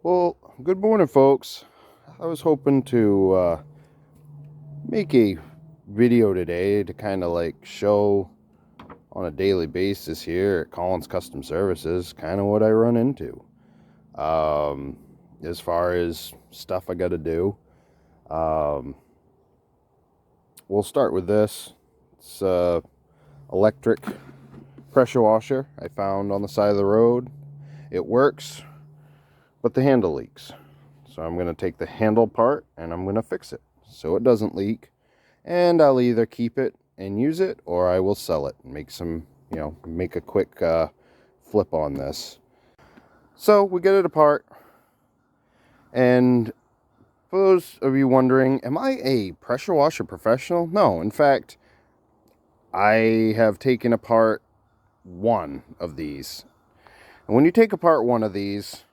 Well, good morning, folks. I was hoping to make a video today to kind of like show on a daily basis here at Collins Custom Services kind of what I run into as far as stuff I got to do. We'll start with this. It's electric pressure washer I found on the side of the road. It works, but the handle leaks. So I'm going to take the handle part and I'm going to fix it so it doesn't leak. And I'll either keep it and use it, or I will sell it and make some, make a quick flip on this. So we get it apart. And for those of you wondering, am I a pressure washer professional? No, in fact, I have taken apart one of these. And when you take apart one of these,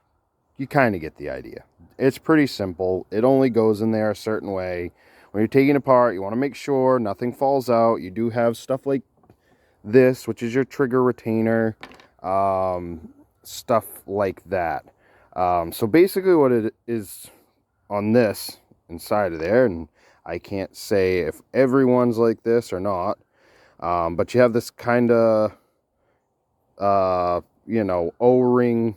you kind of get the idea. It's pretty simple. It only goes in there a certain way. When you're taking it apart, you want to make sure nothing falls out. You do have stuff like this, which is your trigger retainer, stuff like that. So basically what it is on this inside of there, and I can't say if everyone's like this or not, but you have this kind of, O-ring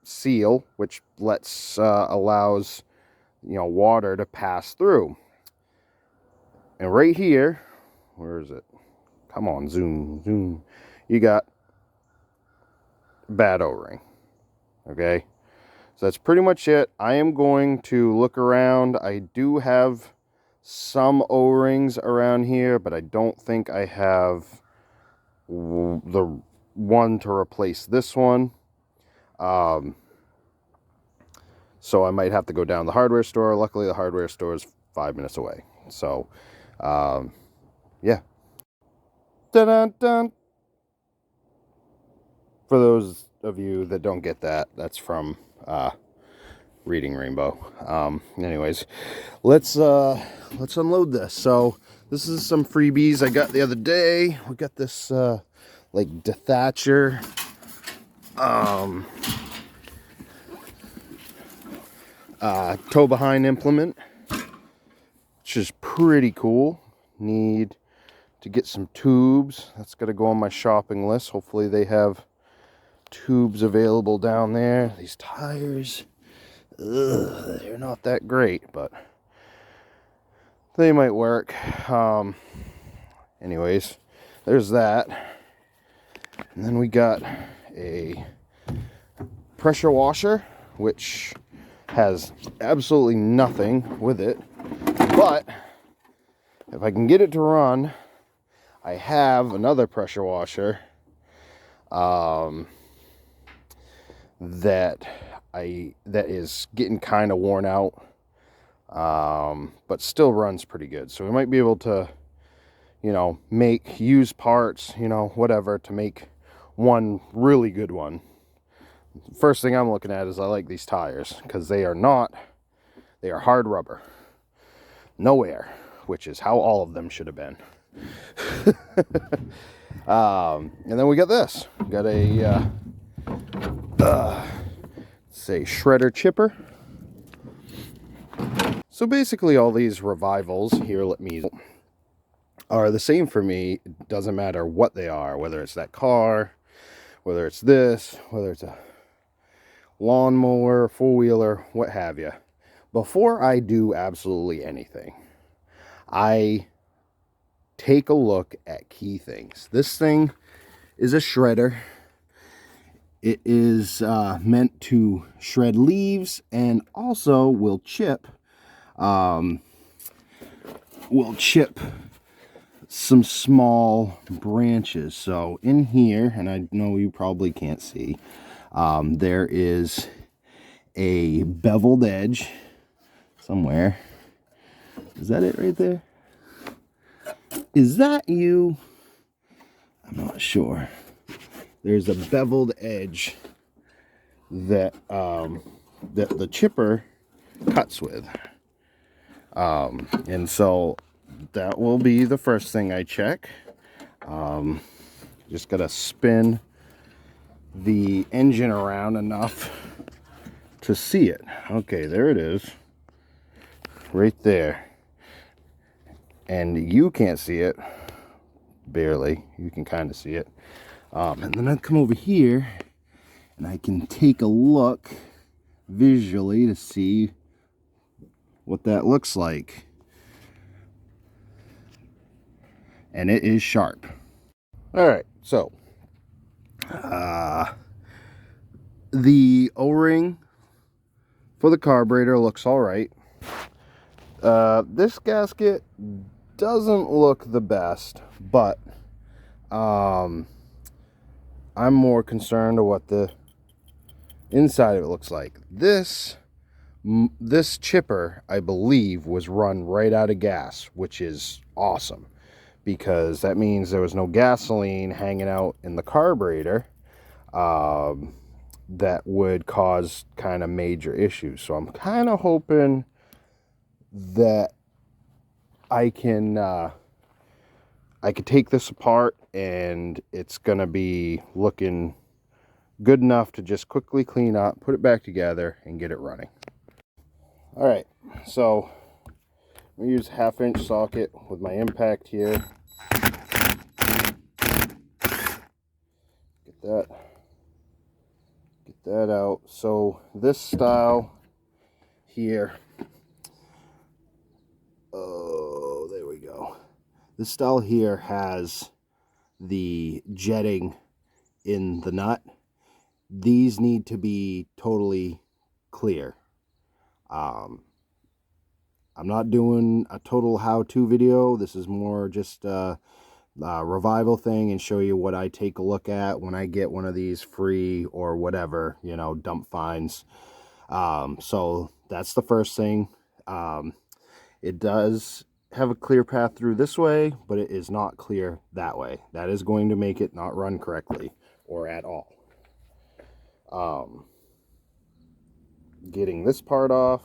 seal, which allows water to pass through. And right here, where is it? Come on, zoom. You got bad O-ring. Okay, so that's pretty much it. I am going to look around. I do have some O-rings around here, but I don't think I have the one to replace this one. So I might have to go down to the hardware store. Luckily, the hardware store is 5 minutes away. So, yeah. Dun-dun-dun. For those of you that don't get that, that's from Reading Rainbow. Anyways, let's unload this. So this is some freebies I got the other day. We got this like dethatcher. Tow behind implement, which is pretty cool. Need to get some tubes. That's got to go on my shopping list. Hopefully they have tubes available down there. These tires, they're not that great, but they might work. Anyways, there's that. And then we got a pressure washer, which has absolutely nothing with it, but if I can get it to run, I have another pressure washer that is getting kind of worn out, but still runs pretty good. So we might be able to, make use parts, whatever, to make one really good one. First thing I'm looking at is I like these tires, because they are hard rubber, no air, which is how all of them should have been. And then we got this. We got a shredder chipper. So basically all these revivals here are the same for me. It doesn't matter what they are, whether it's that car, whether it's this, whether it's a lawnmower, four-wheeler, what have you. Before I do absolutely anything, I take a look at key things. This thing is a shredder. It is meant to shred leaves, and also will chip some small branches. So in here, and I know you probably can't see, there is a beveled edge somewhere. Is that it right there? Is that you? I'm not sure. There's a beveled edge that the chipper cuts with. And so that will be the first thing I check. Just gotta spin the engine around enough to see it. Okay, there it is. Right there. And you can't see it. Barely. You can kind of see it. And then I come over here and I can take a look visually to see what that looks like. And it is sharp. Alright, so the O-ring for the carburetor looks alright. This gasket doesn't look the best, but I'm more concerned of what the inside of it looks like. This chipper, I believe, was run right out of gas, which is awesome, because that means there was no gasoline hanging out in the carburetor that would cause kind of major issues. So I'm kind of hoping that I can take this apart and it's gonna be looking good enough to just quickly clean up, put it back together, and get it running. All right, so I'm gonna use a 1/2 inch socket with my impact here. Get that out. So this style here, oh, there we go. This style here has the jetting in the nut. These need to be totally clear. I'm not doing a total how-to video. This is more just a revival thing and show you what I take a look at when I get one of these free or whatever, you know, dump finds. So that's the first thing. It does have a clear path through this way, but it is not clear that way. That is going to make it not run correctly or at all. Getting this part off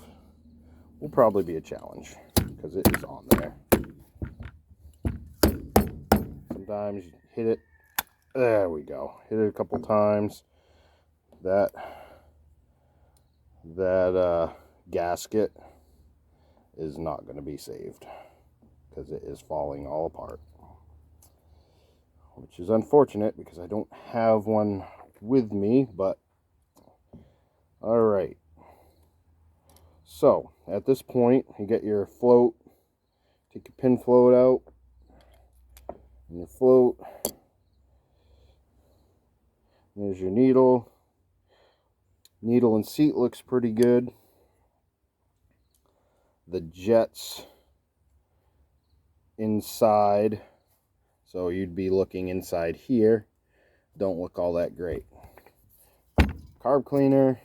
will probably be a challenge because it is on there. Sometimes you hit it. There we go. Hit it a couple times. That gasket is not going to be saved because it is falling all apart, which is unfortunate because I don't have one with me. But all right, so at this point you get your float, take your pin float out, and your float, there's your needle and seat looks pretty good. The jets inside, so you'd be looking inside here, don't look all that great. Carb cleaner,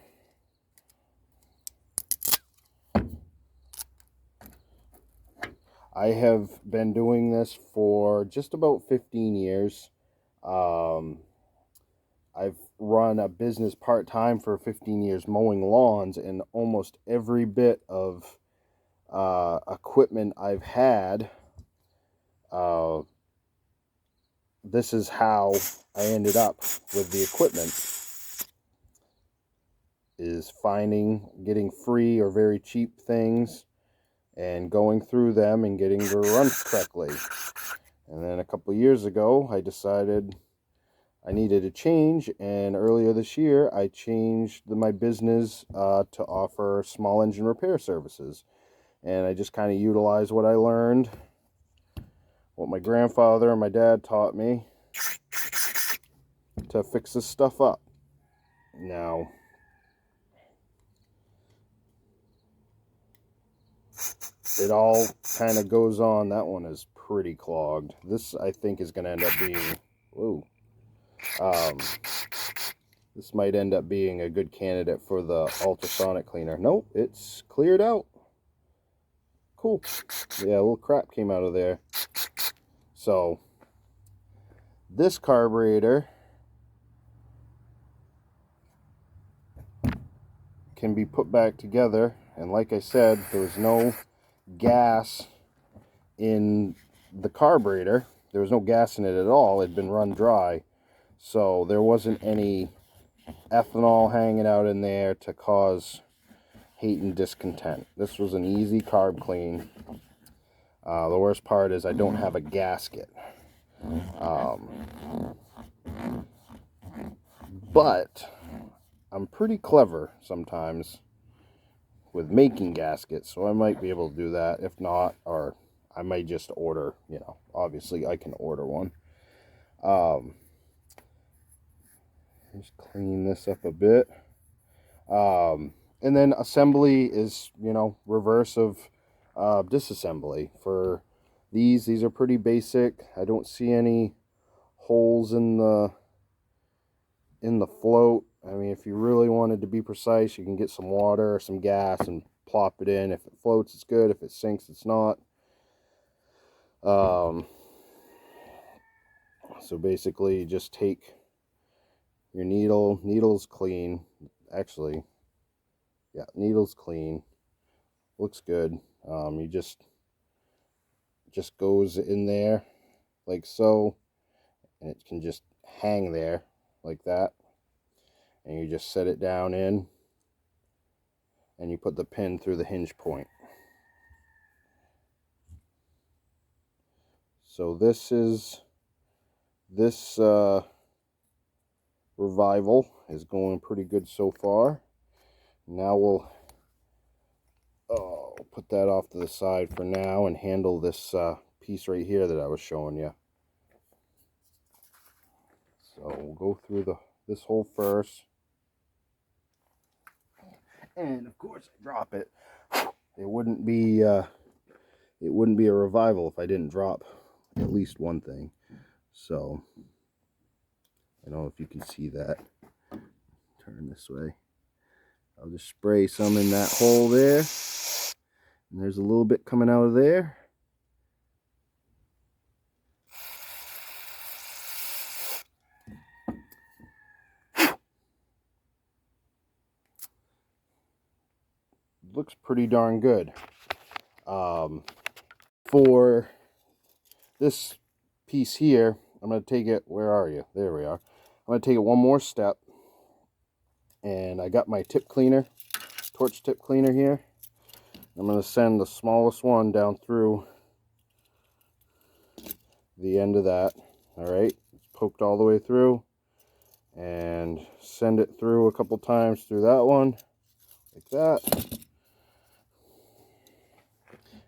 I have been doing this for just about 15 years. I've run a business part-time for 15 years mowing lawns, and almost every bit of equipment I've had, this is how I ended up with the equipment, is getting free or very cheap things and going through them and getting to run correctly. And then a couple of years ago I decided I needed a change, and earlier this year I changed my business to offer small engine repair services. And I just kind of utilized what I learned, what my grandfather and my dad taught me, to fix this stuff up. Now, it all kind of goes on. That one is pretty clogged. This, I think, is going to end up being, whoa, this might end up being a good candidate for the ultrasonic cleaner. Nope, it's cleared out. Cool. Yeah, a little crap came out of there. So this carburetor can be put back together, and like I said, there was no gas in the carburetor. There was no gas in it at all. It had been run dry, so there wasn't any ethanol hanging out in there to cause hate and discontent. This was an easy carb clean. The worst part is I don't have a gasket. But I'm pretty clever sometimes with making gaskets, so I might be able to do that. If not, or I might just order, you know, obviously I can order one. Just clean this up a bit. And then assembly is, you know, reverse of disassembly. For these are pretty basic. I don't see any holes in the float. I mean, if you really wanted to be precise, you can get some water or some gas and plop it in. If it floats, it's good. If it sinks, it's not. So basically, you just take your needle's clean. Actually, yeah, needle's clean. Looks good. You just goes in there like so, and it can just hang there like that. And you just set it down in, and you put the pin through the hinge point. So this revival is going pretty good so far. Now we'll put that off to the side for now and handle this piece right here that I was showing you. So we'll go through this hole first. And of course I drop it. It wouldn't be a revival if I didn't drop at least one thing. So I don't know if you can see that. Turn this way. I'll just spray some in that hole there. And there's a little bit coming out of there. Looks pretty darn good. For this piece here, I'm going to take it, where are you? There we are. I'm going to take it one more step. And I got my tip cleaner, torch tip cleaner here. I'm going to send the smallest one down through the end of that. Alright, it's poked all the way through. And send it through a couple times through that one, like that.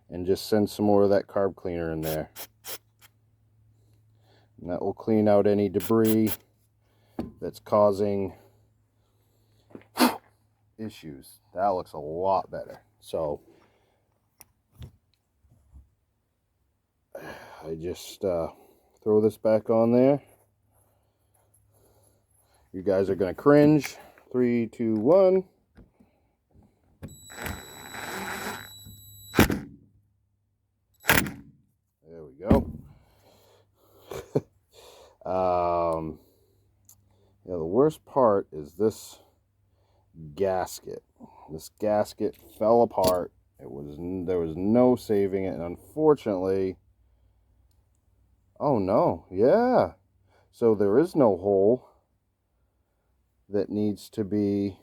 And just send some more of that carb cleaner in there. And that will clean out any debris that's causing issues. That looks a lot better. So I just throw this back on there. You guys are going to cringe. 3, 2, 1. There we go. Yeah, the worst part is this gasket. This gasket fell apart. There was no saving it, and unfortunately, oh no, yeah. So there is no hole that needs to be.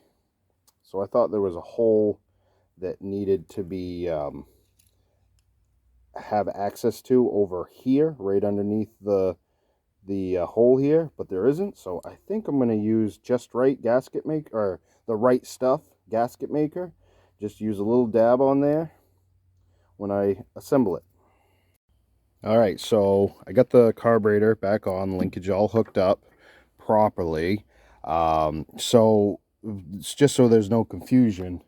So I thought there was a hole that needed to be have access to over here, right underneath the hole here, but there isn't. So I think I'm going to use Just Right gasket maker, or the Right Stuff gasket maker. Just use a little dab on there when I assemble it. All right, so I got the carburetor back on, linkage all hooked up properly. So it's just so there's no confusion,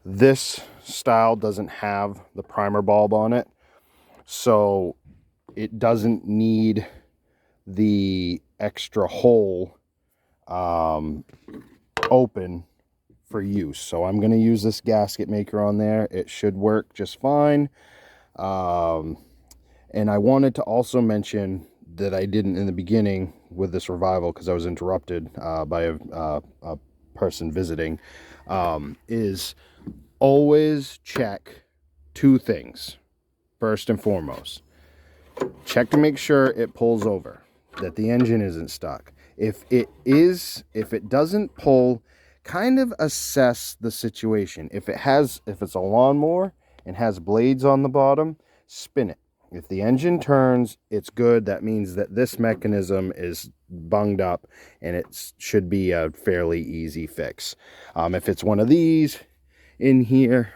this style doesn't have the primer bulb on it, so it doesn't need the extra hole open for use. So I'm going to use this gasket maker on there. It should work just fine. And I wanted to also mention that I didn't in the beginning with this revival, because I was interrupted by a person visiting, is always check 2 things. First and foremost, check to make sure it pulls over, that the engine isn't stuck. If it doesn't pull, kind of assess the situation. If it's a lawnmower and has blades on the bottom, spin it. If the engine turns, it's good. That means that this mechanism is bunged up and it should be a fairly easy fix. If it's one of these in here,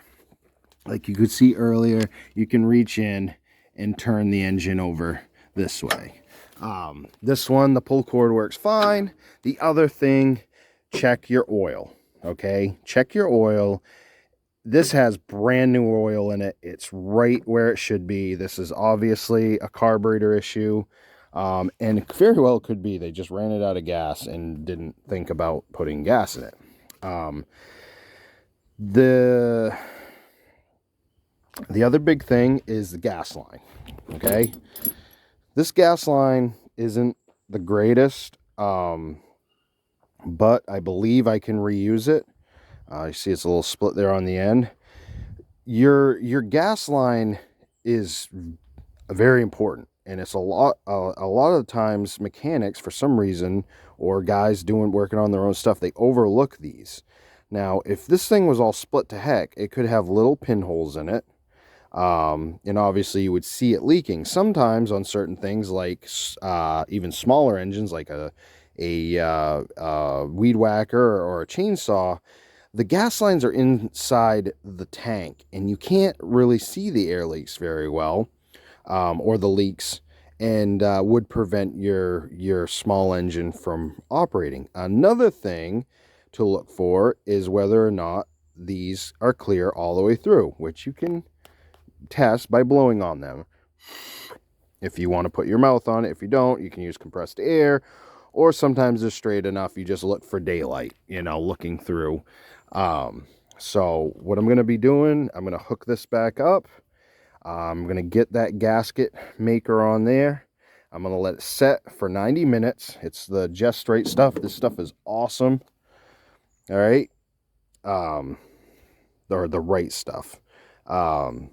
like you could see earlier, you can reach in and turn the engine over this way. This one, the pull cord works fine. The other thing, check your oil. Okay, check your oil. This has brand new oil in it. It's right where it should be. This is obviously a carburetor issue, and very well could be they just ran it out of gas and didn't think about putting gas in it. The other big thing is the gas line. Okay, this gas line isn't the greatest, but I believe I can reuse it. You see it's a little split there on the end. Your gas line is very important, and it's a lot of times mechanics, for some reason, or guys working on their own stuff, they overlook these. Now, if this thing was all split to heck, it could have little pinholes in it. And obviously you would see it leaking. Sometimes on certain things, like even smaller engines, like a weed whacker or a chainsaw, the gas lines are inside the tank and you can't really see the air leaks very well, or the leaks, and would prevent your small engine from operating. Another thing to look for is whether or not these are clear all the way through, which you can test by blowing on them. If you want to put your mouth on it, if you don't, you can use compressed air, or sometimes they're straight enough, you just look for daylight, looking through. So what I'm going to be doing, I'm going to hook this back up. I'm going to get that gasket maker on there. I'm going to let it set for 90 minutes. It's the Just Straight stuff. This stuff is awesome. All right. Or the right stuff. I'm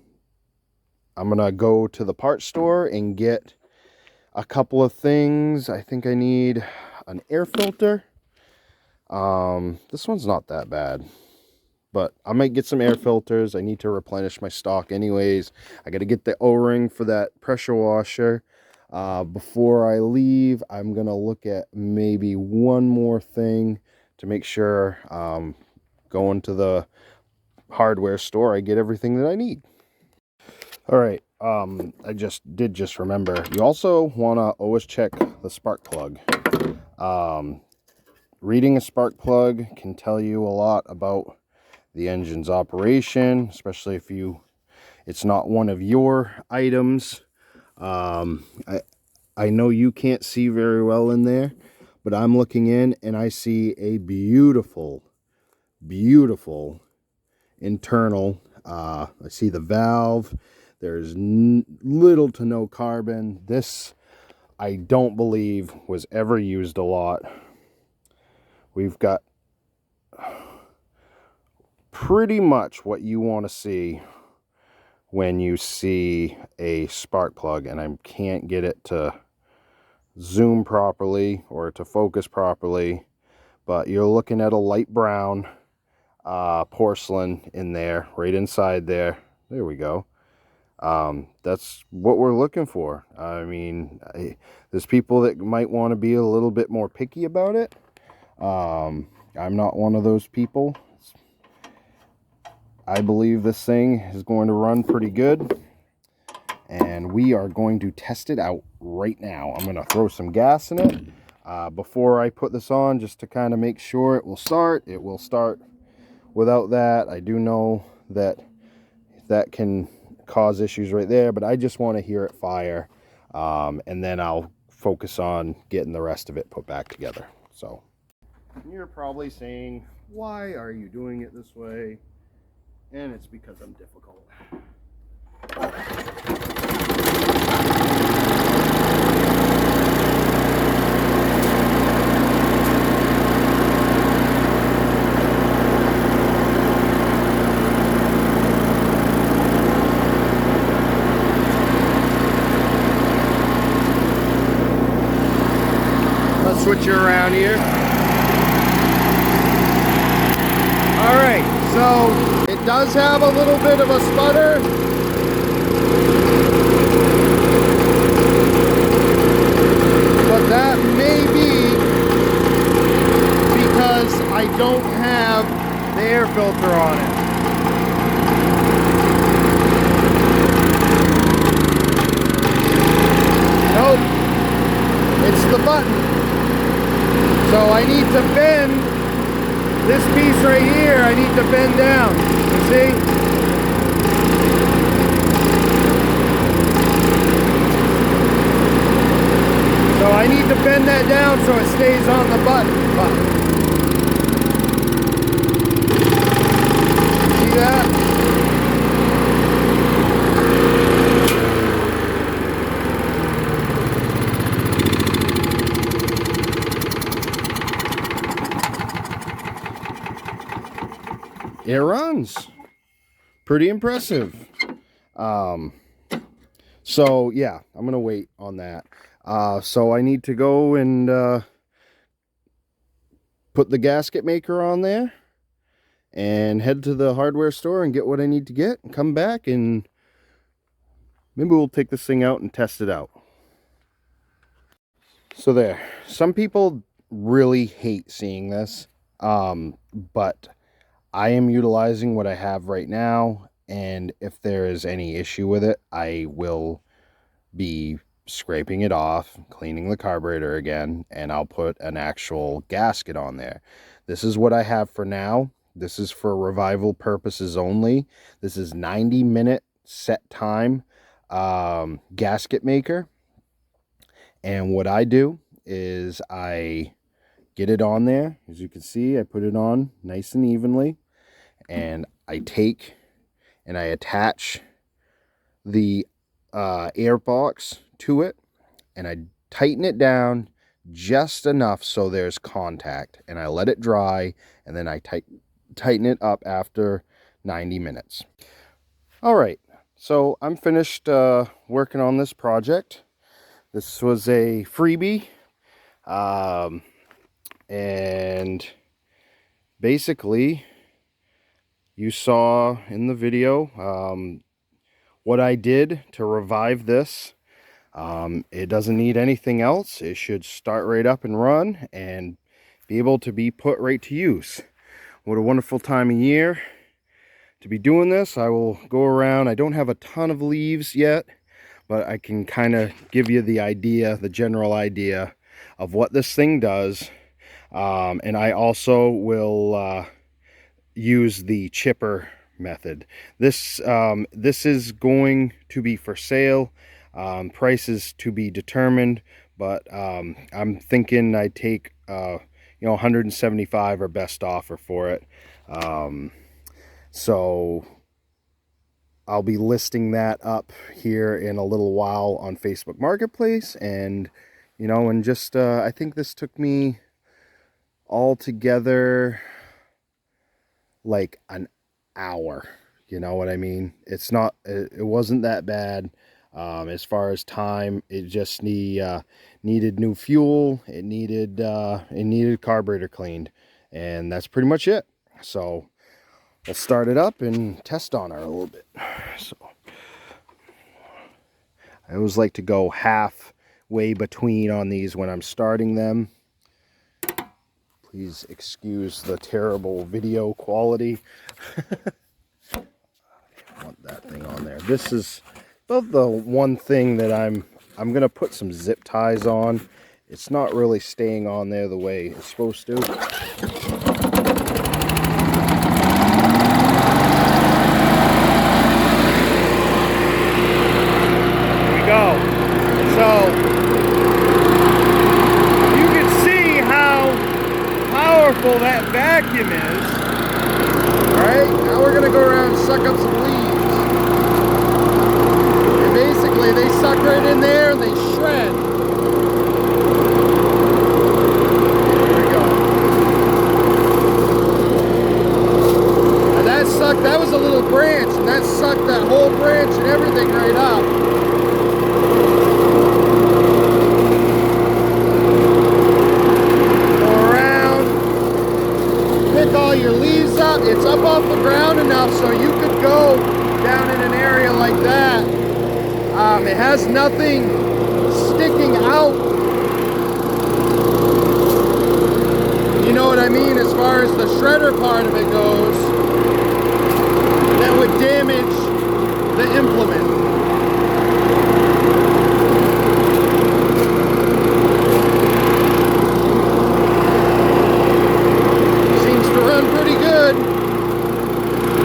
going to go to the parts store and get a couple of things. I think I need an air filter. This one's not that bad, but I might get some air filters. I need to replenish my stock anyways. I got to get the O-ring for that pressure washer. Before I leave, I'm going to look at maybe one more thing to make sure, going to the hardware store, I get everything that I need. All right. I just remember, you also want to always check the spark plug. Reading a spark plug can tell you a lot about the engine's operation, especially if it's not one of your items. I know you can't see very well in there, but I'm looking in and I see a beautiful internal. I see the valve. There's little to no carbon. This, I don't believe, was ever used a lot. We've got pretty much what you want to see when you see a spark plug, and I can't get it to zoom properly or to focus properly, but you're looking at a light brown porcelain in there, right inside there. There we go. That's what we're looking for. I mean, there's people that might want to be a little bit more picky about it. I'm not one of those people. I believe this thing is going to run pretty good, and we are going to test it out right now. I'm going to throw some gas in it before I put this on, just to kind of make sure it will start. It will start without that. I do know that can cause issues right there, but I just want to hear it fire, and then I'll focus on getting the rest of it put back together. So you're probably saying, why are you doing it this way? And it's because I'm difficult. Let's switch you around here. So it does have a little bit of a sputter. But that may be because I don't have the air filter on it. Nope, it's the button. So I need to bend this piece right here. I need to bend down. You see? So I need to bend that down so it stays on the button. See that? It runs. Pretty impressive. So yeah, I'm gonna wait on that. So I need to go and put the gasket maker on there and head to the hardware store and get what I need to get and come back, and maybe we'll take this thing out and test it out. So there, some people really hate seeing this, but I am utilizing what I have right now, and if there is any issue with it, I will be scraping it off, cleaning the carburetor again, and I'll put an actual gasket on there. This is what I have for now. This is for revival purposes only. This is 90-minute set time gasket maker. And what I do is I get it on there. As you can see, I put it on nice and evenly. And I take and I attach the air box to it, and I tighten it down just enough so there's contact, and I let it dry, and then I tighten it up after 90 minutes. All right, so I'm finished working on this project. This was a freebie, and basically you saw in the video what I did to revive this. It doesn't need anything else. It should start right up and run and be able to be put right to use. What a wonderful time of year to be doing this. I will go around. I don't have a ton of leaves yet, but I can kind of give you the idea, the general idea of what this thing does. And I also will use the chipper method. This is going to be for sale. Prices to be determined, but I'm thinking I take you know, 175 or best offer for it. So I'll be listing that up here in a little while on Facebook Marketplace, and you know, and just I think this took me all together like an hour. You know what I mean? It's not, it wasn't that bad. As far as time, it just needed new fuel. It needed carburetor cleaned, and that's pretty much it. So let's start it up and test on her a little bit. So I always like to go halfway between on these when I'm starting them. Please excuse the terrible video quality. I want that thing on there. This is about the one thing that I'm gonna put some zip ties on. It's not really staying on there the way it's supposed to. There we go. So you can see how powerful that vacuum is. Alright, now we're gonna go around and suck up some leaves. And basically they suck right in there and they shred. There we go. And that sucked, that was a little branch, and that sucked that whole branch and everything right up. Go around, pick all your leaves up. It's up off the ground. enough so you could go down in an area like that. It has nothing sticking out. You know what I mean? As far as the shredder part of it goes, that would damage the implement. Seems to run pretty good.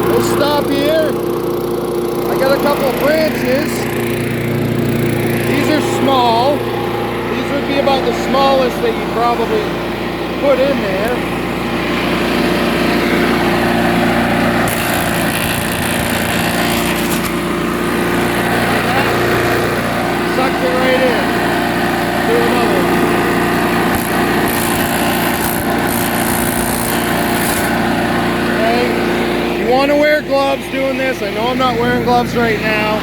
We'll stop here. I got a couple of branches. These are small. These would be about the smallest that you probably put in there. Sucked it right in. Do another one. Okay. You want to wear gloves doing this. I know I'm not wearing gloves right now.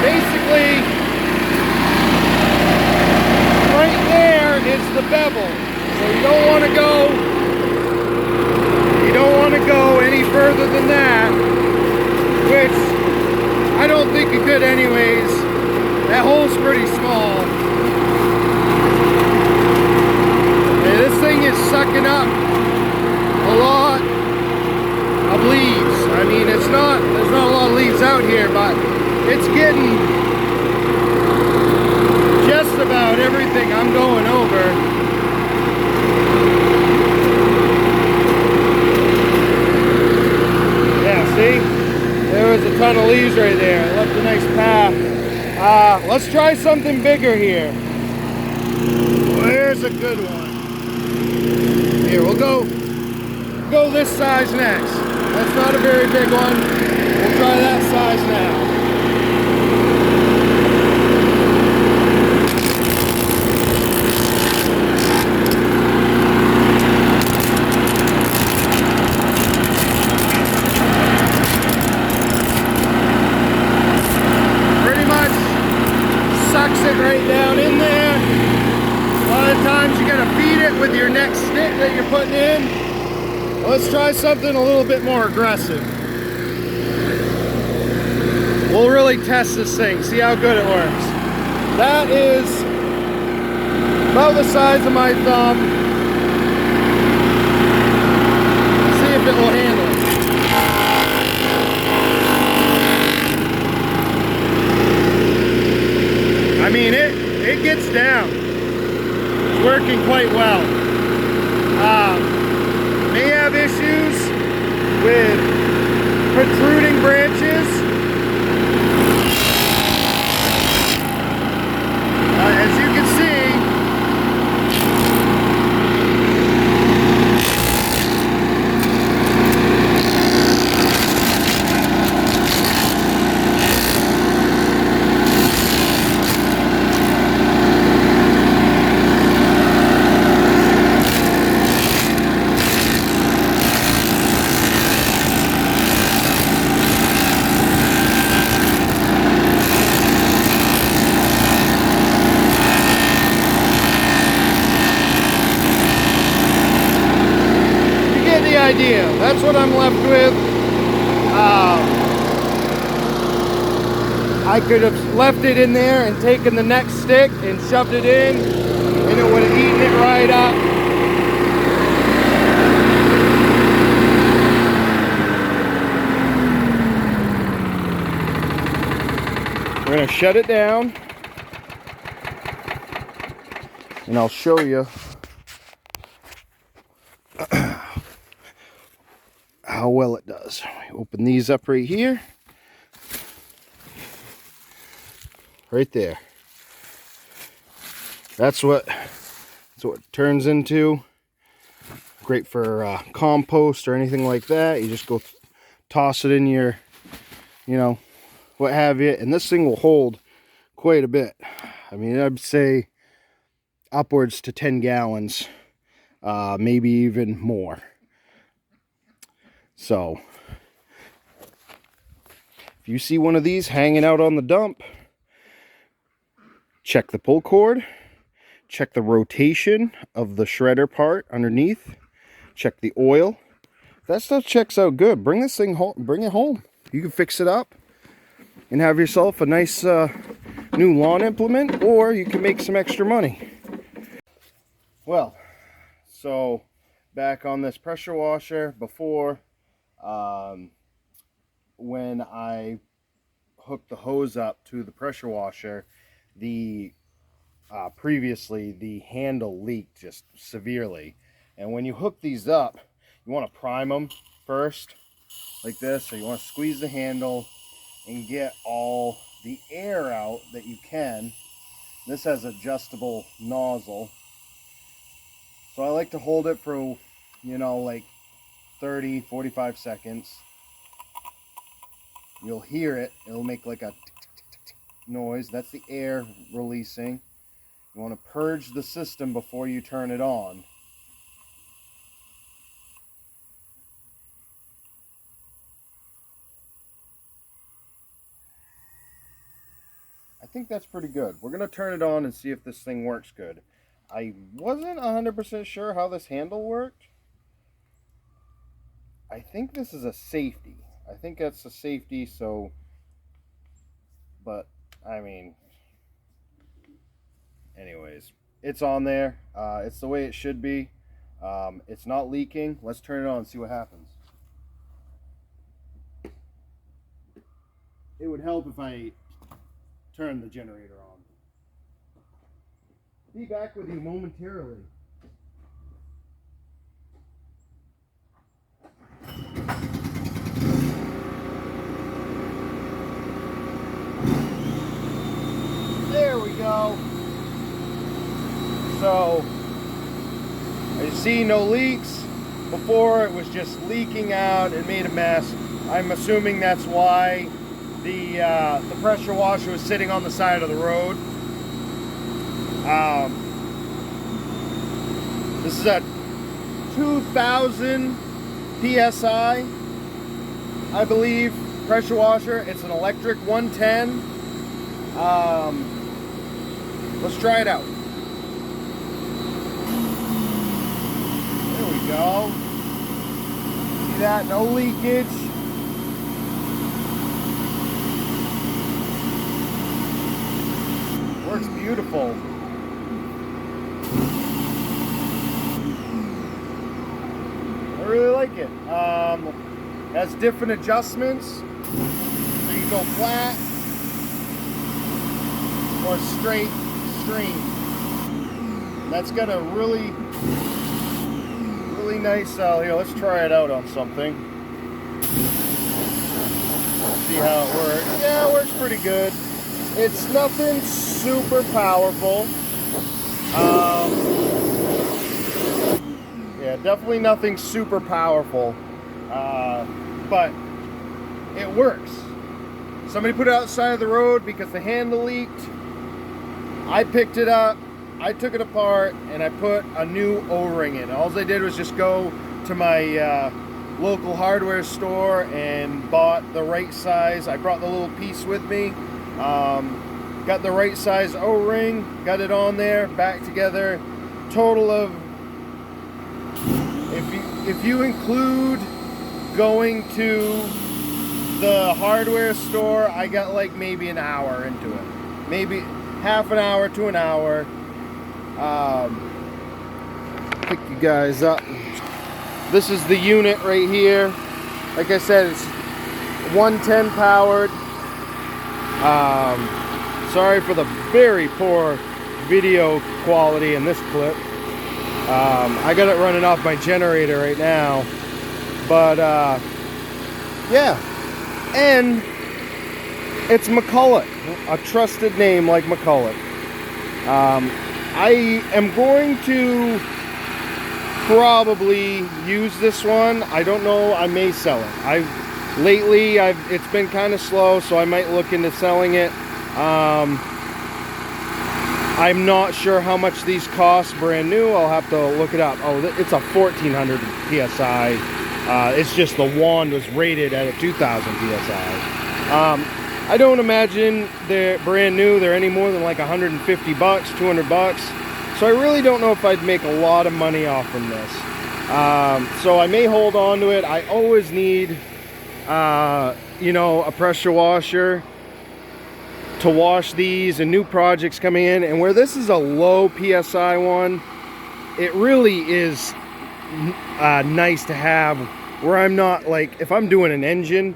Basically, right there is the bevel. So you don't want to go any further than that, which I don't think you could anyways. That hole's pretty small. And this thing is sucking up a lot of leaves. I mean, there's not a lot of leaves out here, but it's getting just about everything I'm going over. Yeah, see? There was a ton of leaves right there. I left a nice path. Let's try something bigger here. Where's a good one? Here, we'll go this size next. That's not a very big one. We'll try that size now. Right down in there. A lot of times you gotta feed it with your next stick that you're putting in. Let's try something a little bit more aggressive. We'll really test this thing, see how good it works. That is about the size of my thumb. See if it will handle it. I mean, it gets down. It's working quite well. May have issues with protruding branches. As you can see, idea. That's what I'm left with. I could have left it in there and taken the next stick and shoved it in, and it would have eaten it right up. We're going to shut it down, and I'll show you how well it does. We open these up right here. Right there. That's what it turns into. Great for compost or anything like that. You just go toss it in your, what have you. And this thing will hold quite a bit. I mean, I'd say upwards to 10 gallons, maybe even more. So, if you see one of these hanging out on the dump, check the pull cord. check the rotation of the shredder part underneath. Check the oil. If that stuff checks out good, bring this thing home. Bring it home. You can fix it up and have yourself a nice new lawn implement, or you can make some extra money. Well, so back on this pressure washer, before when I hooked the hose up to the pressure washer, previously the handle leaked just severely. And when you hook these up, you want to prime them first like this. So you want to squeeze the handle and get all the air out that you can. This has adjustable nozzle, so I like to hold it for, you know, like 30-45 seconds. You'll hear it. It'll make like a tick, tick, tick, tick noise. That's the air releasing. You want to purge the system before you turn it on. I think that's pretty good. We're going to turn it on and see if this thing works good. I wasn't 100% sure how this handle worked. I think this is a safety. I think that's a safety, so, but, I mean, anyways, it's on there. It's the way it should be. It's not leaking. Let's turn it on and see what happens. It would help if I turn the generator on. Be back with you momentarily. There we go. So, I see no leaks. Before it was just leaking out. It made a mess. I'm assuming that's why the pressure washer was sitting on the side of the road. This is a 2000 PSI, I believe, pressure washer. It's an electric 110. Let's try it out. There we go. See that? No leakage. Works beautiful. I really like it. Has different adjustments. So you can go flat or straight stream. That's got a really nice, here, let's try it out on something. See how it works. Yeah, it works pretty good. It's nothing super powerful. Yeah, definitely nothing super powerful. But it works. Somebody put it outside of the road because the handle leaked. I picked it up, I took it apart, and I put a new O-ring in. All I did was just go to my local hardware store and bought the right size. I brought the little piece with me. Got the right size O-ring, got it on there, back together. Total of, if you include going to the hardware store, I got like maybe an hour into it. Maybe half an hour to an hour. Pick you guys up. This is the unit right here. Like I said, it's 110 powered. Sorry for the very poor video quality in this clip. I got it running off my generator right now. But yeah, and it's McCulloch, a trusted name like McCulloch. I am going to probably use this one. I don't know, I may sell it. Lately it's been kind of slow, so I might look into selling it. I'm not sure how much these cost brand new. I'll have to look it up. Oh, it's a 1400 PSI. It's just the wand was rated at a 2000 PSI. I don't imagine they're brand new. They're any more than like 150 bucks, 200 bucks. So I really don't know if I'd make a lot of money off from this. So I may hold on to it. I always need, you know, a pressure washer to wash these and new projects coming in. And where this is a low PSI one, it really is nice to have, where I'm not, like, if I'm doing an engine,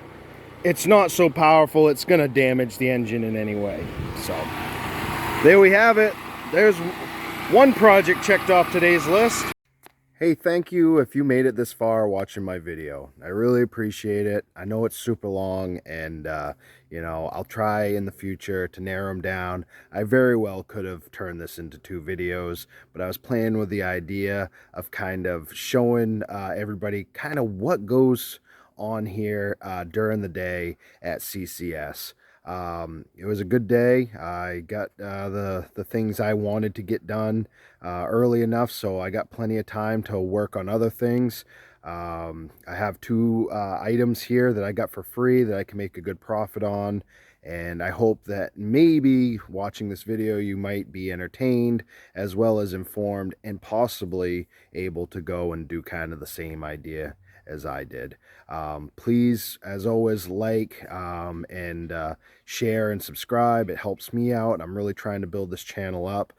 it's not so powerful it's gonna damage the engine in any way. So there we have it. There's one project checked off today's list. Hey, thank you if you made it this far watching my video. I really appreciate it. I know it's super long, and you know, I'll try in the future to narrow them down. I very well could have turned this into 2 videos, but I was playing with the idea of kind of showing everybody kind of what goes on here during the day at CCS. It was a good day. I got the things I wanted to get done early enough, so I got plenty of time to work on other things. I have 2 items here that I got for free that I can make a good profit on, and I hope that maybe watching this video you might be entertained as well as informed, and possibly able to go and do kind of the same idea as I did. Please, as always, like and share and subscribe. It helps me out. I'm really trying to build this channel up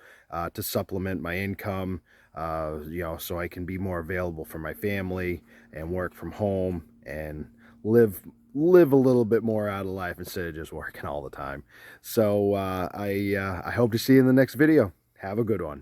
to supplement my income, you know, so I can be more available for my family and work from home and live a little bit more out of life instead of just working all the time. So I hope to see you in the next video. Have a good one.